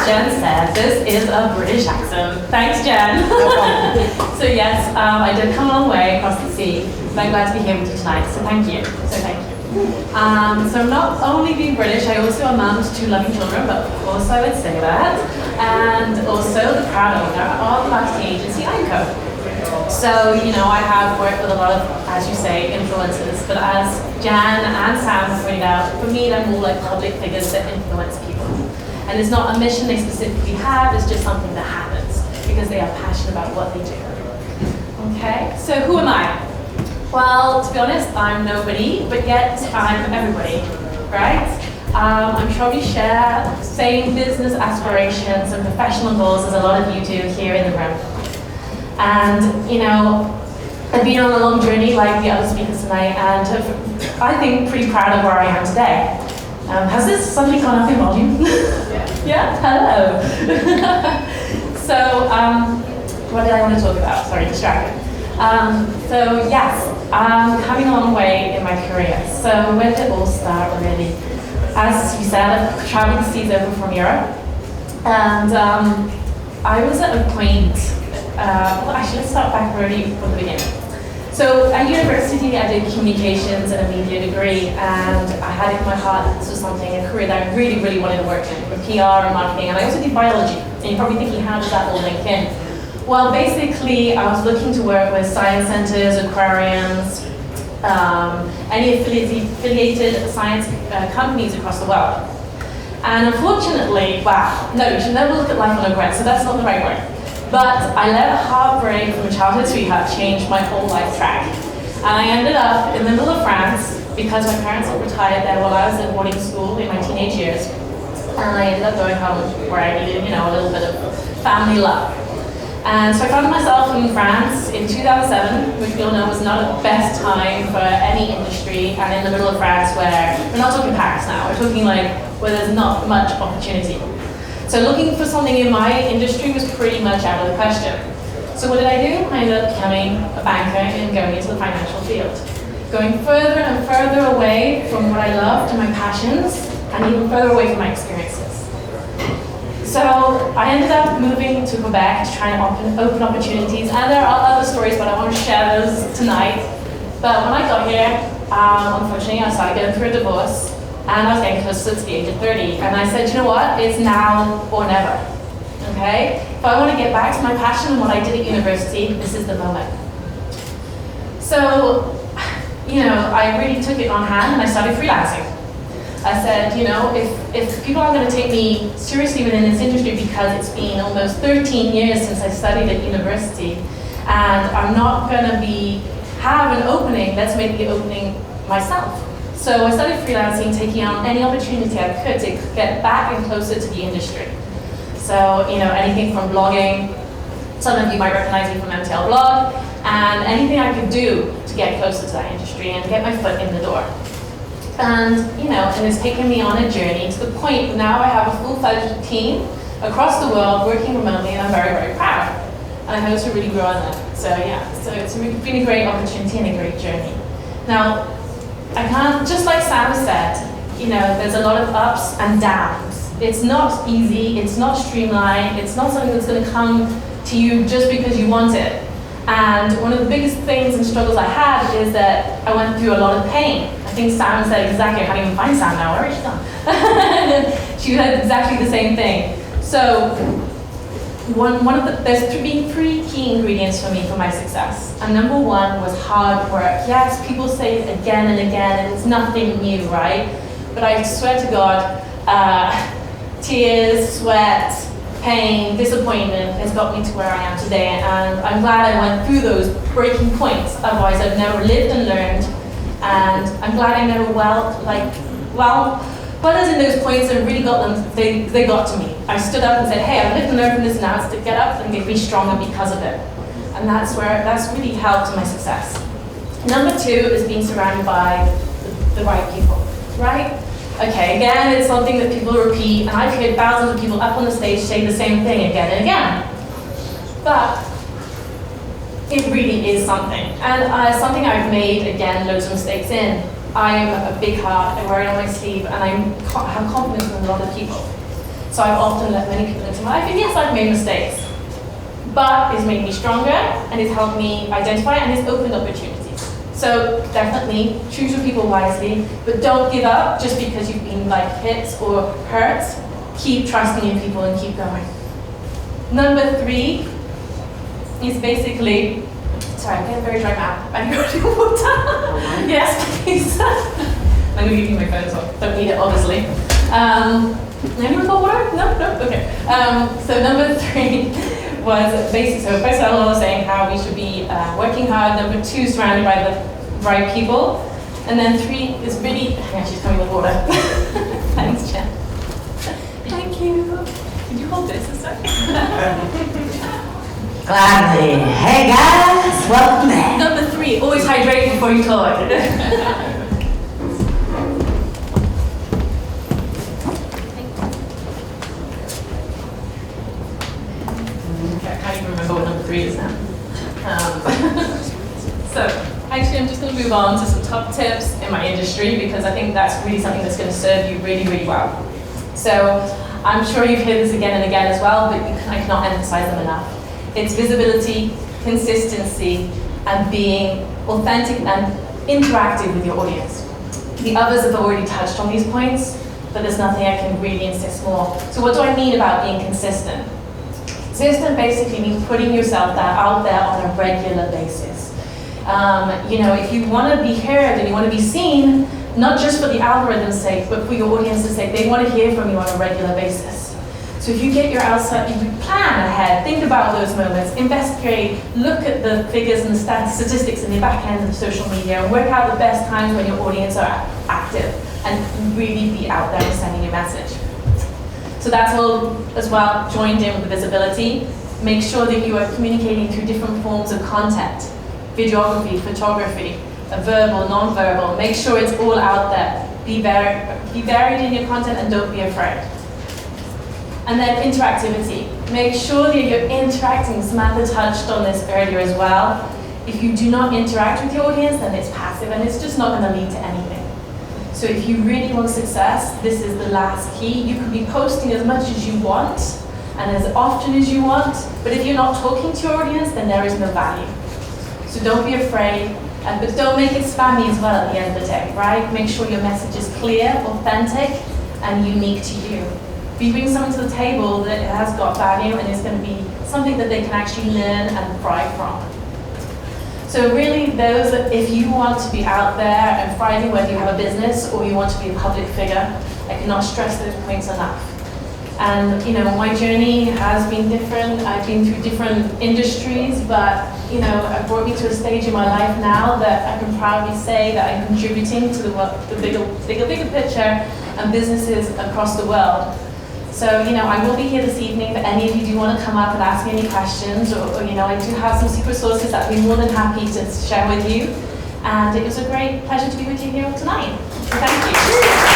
Jen said, this is a British accent. Thanks, Jen. So yes, I did come a long way across the sea, but I'm glad to be here with you tonight, so thank you. So not only being British, I also am a mum to 2 loving children, but of course I would say that, and also the proud owner of marketing agency Nicola. So, you know, I have worked with a lot of, as you say, influencers, but as Jan and Sam have pointed out, for me they're more like public figures that influence people. And it's not a mission they specifically have, it's just something that happens because they are passionate about what they do. Okay, so who am I? Well, to be honest, I'm nobody, but yet I'm everybody, right? I'm sure we share the same business aspirations and professional goals as a lot of you do here in the room. And, you know, I've been on a long journey like the other speakers tonight, and I think pretty proud of where I am today. Has this suddenly gone up in volume? Yeah, hello. So, what did I want to talk about? Sorry, distracted. So yes, coming a long way in my career. So where did it all start really? As you said, I've traveled the seas over from Europe, and I was at a point, well actually let's start back really from the beginning. So at university I did communications and a media degree, and I had it in my heart that this was something, a career that I really, really wanted to work in, with PR and marketing, and I also did biology. And you're probably thinking, how does that all link in? Well, basically, I was looking to work with science centers, aquariums, any affiliated science companies across the world. And unfortunately, wow, no, you should never look at life on regret, so that's not the right word. But I let a heartbreak from a childhood sweetheart change my whole life track. And I ended up in the middle of France because my parents had retired there while I was at boarding school in my teenage years. And I ended up going home where I needed, you know, a little bit of family love. And so I found myself in France in 2007, which you'll know was not the best time for any industry, and in the middle of France where, we're not talking Paris now, we're talking like where there's not much opportunity. So looking for something in my industry was pretty much out of the question. So what did I do? I ended up becoming a banker and going into the financial field. Going further and further away from what I loved and my passions, and even further away from my experiences. So I ended up moving to Quebec to try and open opportunities, and there are other stories, but I want to share those tonight. But when I got here, unfortunately, I started going through a divorce, and I was getting closer to the age of 30, and I said, you know what, it's now or never, okay? If I want to get back to my passion and what I did at university, this is the moment. So, you know, I really took it on hand, and I started freelancing. I said, you know, if people aren't going to take me seriously within this industry because it's been almost 13 years since I studied at university, and I'm not going to have an opening, let's make the opening myself. So I started freelancing, taking on any opportunity I could to get back and closer to the industry. So, you know, anything from blogging, some of you might recognize me from Montreal blog, and anything I could do to get closer to that industry and get my foot in the door. And, you know, and it's taken me on a journey to the point where now I have a full-fledged team across the world working remotely, and I'm very, very proud. And I hope to really grow on that. So yeah, so it's been a great opportunity and a great journey. Now, I can't, just like Sam said, you know, there's a lot of ups and downs. It's not easy, it's not streamlined, it's not something that's going to come to you just because you want it. And one of the biggest things and struggles I had is that I went through a lot of pain. I think Sam said exactly, I can't even find Sam now, where is she gone? She said exactly the same thing. So, there's been 3 key ingredients for me for my success. And number 1 was hard work. Yes, people say it again and again, and it's nothing new, right? But I swear to God, tears, sweat, pain, disappointment has got me to where I am today, and I'm glad I went through those breaking points. Otherwise, I've never lived and learned, and I'm glad I never others in those points and really got them. They got to me. I stood up and said, "Hey, I've lived and learned from this now. To get up and get me stronger because of it," and that's really helped my success. Number 2 is being surrounded by the right people, right? Okay, again, it's something that people repeat, and I've heard thousands of people up on the stage say the same thing again and again. But it really is something, and something I've made, again, loads of mistakes in. I'm a big heart, I wear it on my sleeve, and I have confidence in a lot of people. So I've often let many people into my life, and yes, I've made mistakes. But it's made me stronger, and it's helped me identify, and it's opened opportunities. So definitely choose your people wisely, but don't give up just because you've been like hit or hurt. Keep trusting in people and keep going. Number 3 is basically, sorry, I'm getting very dry mouth. I need to go water. Yes, please. I'm going to give you my phone, so don't need it, obviously. Anyone got water? No? Okay. So number 3 was basically, so first of all, I was saying how we should be working hard. Number 2, surrounded by the right people. And then 3 is really, yeah, she's coming with water. Thanks, Jen. Thank you. Could you hold this a sec? Gladly. Hey guys, welcome back. Number 3, always hydrate before you talk. I can't even remember what number 3 is now. So, actually I'm just going to move on to some top tips in my industry because I think that's really something that's going to serve you really, really well. So, I'm sure you've heard this again and again as well, but I cannot emphasize them enough. It's visibility, consistency, and being authentic and interactive with your audience. The others have already touched on these points, but there's nothing I can really insist more. So what do I mean about being consistent? Consistent basically means putting yourself out there on a regular basis. If you want to be heard and you want to be seen, not just for the algorithm's sake, but for your audience's sake, they want to hear from you on a regular basis. So if you get your outside, you plan ahead, think about those moments, investigate, look at the figures and the statistics in the back end of social media, and work out the best times when your audience are active, and really be out there and sending your message. So that's all as well joined in with the visibility. Make sure that you are communicating through different forms of content, videography, photography, verbal, non-verbal. Make sure it's all out there. Be varied in your content and don't be afraid. And then interactivity. Make sure that you're interacting. Samantha touched on this earlier as well. If you do not interact with your audience, then it's passive and it's just not going to lead to anything. So if you really want success, this is the last key. You can be posting as much as you want and as often as you want, but if you're not talking to your audience, then there is no value. So don't be afraid, but don't make it spammy as well at the end of the day, right? Make sure your message is clear, authentic, and unique to you. If you bring something to the table that has got value and is going to be something that they can actually learn and thrive from. So really, if you want to be out there and thriving, whether you have a business or you want to be a public figure, I cannot stress those points enough. And my journey has been different. I've been through different industries, but it brought me to a stage in my life now that I can proudly say that I'm contributing to the bigger picture and businesses across the world. So, I will be here this evening, but any of you do want to come up and ask me any questions, or I do have some secret sources that I'd be more than happy to share with you. And it was a great pleasure to be with you here tonight. So thank you.